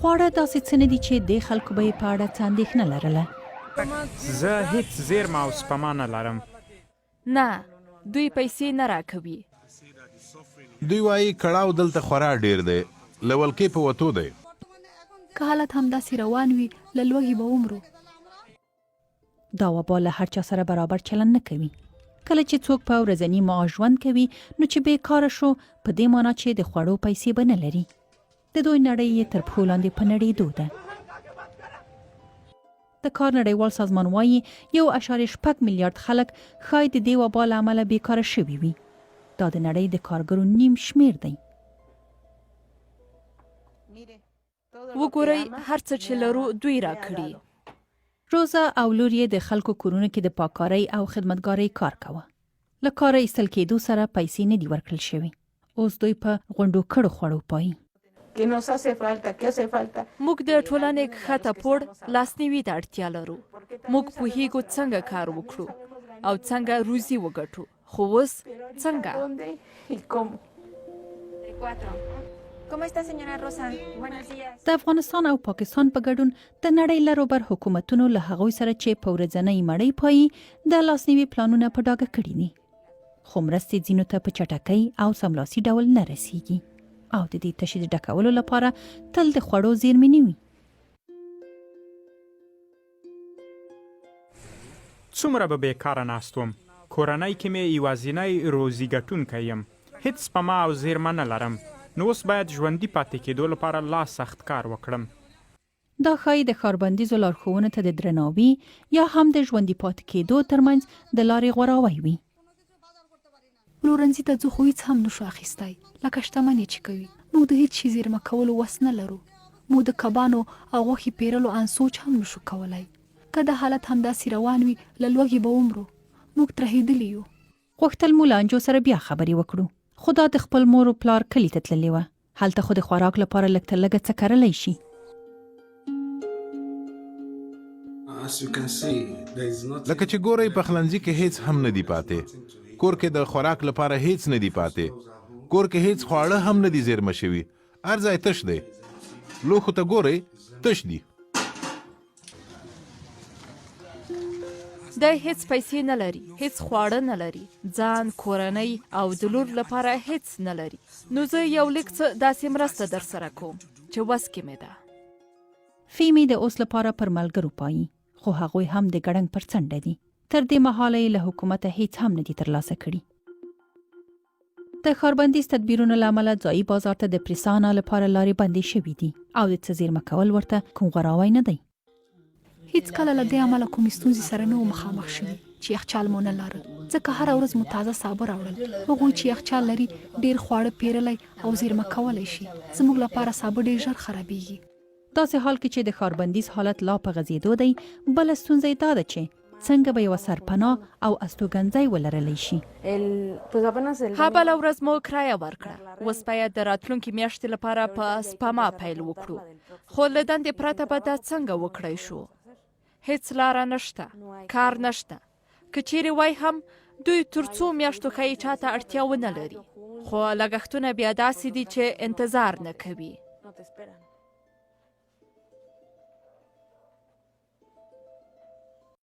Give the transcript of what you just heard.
خواړه داسې څه نه دي چې د خلکو به یې په اړه څه اندېښنه لرله. زه هیڅ زیرمه او سپما نه لرم. نه، دوی پیسې نه راکوي. دوی وایي کړاو دلته خورا ډیر دی، له ولکې په وتو دی. که حالت همداسې روان وي له لوږې به ومرو. دا وبا له هر چا سره برابر چلند نه کوي. کله چې څوک په ورځني معاش ژوند کوي نو چې بیکاره شو په دې مانا چې د خوړو پیسې به نه لري. د دوی نړۍ یې تر پښو لاندې په نړېدو ده. د کار نړیوال سازمان وایي 1.6 میلیارډ خلک ښایي د دې وبا له امله بیکاره شوي وي. دا د نړۍ د کارګرو نیم شمیر دی. وګورئ هر څه چې لرو دوی راکړي. روزا او لور یې د خلکو کورونو کې د پاککارۍ او خدمتګارۍ کار کوه. له کاره ایستل کېدو سره پیسې نه دي ورکړل شوي. اوس دوی په غونډو کړو خوړو پایي. موږ د ټولنې ښکته پوړ لاسنیوي ته اړتیا لرو. موږ پوهیږو څنګه کار وکړو او څنګه روزي وګټو. خو اوس څنګه؟ د افغانستان او پاکستان په ګډون د نړۍ لروبر حکومتونو له هغوی سره چې په ورځنۍ مړۍ پایي د لاسنیوي پلانونه په ډاګه کړي دي. خو مرستې ځینو ته په چټکۍ او سملاسي ډول نه رسیږي او د دې تشې د ډکولو لپاره تل د خوړو زیرمې نه وي. څومره به بیکاره ناست وم. کورنۍ کې مې یوازینی روزي ګټونکی یم. هیڅ سپما او زیرمه نه لرم. نو اوس باید ژوندي پاتې کېدو لپاره لا سخت کار وکړم. دا ښایي د ښاربندیزو لارښوونو ته د درناوي یا هم د ژوندي پاتې کېدو ترمنځ د لارې غوراوی وي. پلورنځي ته ځو خو هیڅ هم نشو اخیستی، لکه شتمنې چې کوي. موږ د هیڅ شي زیرمه کولو وس نه لرو. موږ د کبانو او غوښې پیرلو انسوچ هم نشو کولی. که د حالت همداسې روان وي له لوږې به ومرو. موږ ترهېدلي یو. غوښتل مو له انجو سره بیا خبرې وکړو. خو دا د خپل مور و پلار کلي ته تللې وه. هلته خو د خوراک لپاره لږ تر لږه څه کرلی شي. لکه چې ګورئ پخلنځي کې هیڅ هم نه دی پاتې. کور کې د خوراک لپاره هیڅ نه دی پاتې. کور کې هیڅ خواړه هم نه دي زیرمه شوي. هر ځای تش دی. لوښو ته ګورئ تش دي. دی هیڅ پیسې نه لري، هیڅ خواړه نه لري، ځان، کورنۍ او د لور لپاره هیڅ نه لري. نو زه یو لیک څه داسې مرسته در سره کوم چې وس کې مې ده. فیمې د اوس لپاره پر ملګرو پایي، خو هغوی هم د ګړنګ پر څنډه دي. تر دې مهاله یې له حکومته هیڅ هم نه دي ترلاسه کړي. د ښاربندیز تدبیرونو له امله ځایي بازار ته د پریسانا لپاره لارې بندې شوي دي او د څه زیرمه کول ورته کوم غوراوی نه دی. هیڅ کله له دې عمله کومې ستونزې سره نه وو مخامخ شوي چې یخچال مو نه لاره. ځکه هره ورځ مو تازه سابه راوړل. هغوی چې یخچال لري ډېر خواړه پیرلی او زیرمه کولی شي. زموږ لپاره سابه ډېر ژر خرابېږي. داسې حال کې چې د ښاربندیز حالت لا په غځېدو دی، بله ستونزه یې دا ده چې څنګه به یوه سرپناه او استوګنځی ولرلی شي. ها بله ورځ مو کرایه ورکړه. اوس باید د راتلونکي میاشتې لپاره په سپما پیل وکړو. خو له دندې پرته به دا څنګه وکړی شو؟ هیڅ لاره نشته، کار نشته. که چیرې وای هم دوی تر څو میاشتو ښایي چاته اړتیا ونه لري. خو لګښتونه بیا داسې دي چې انتظار نه کوي.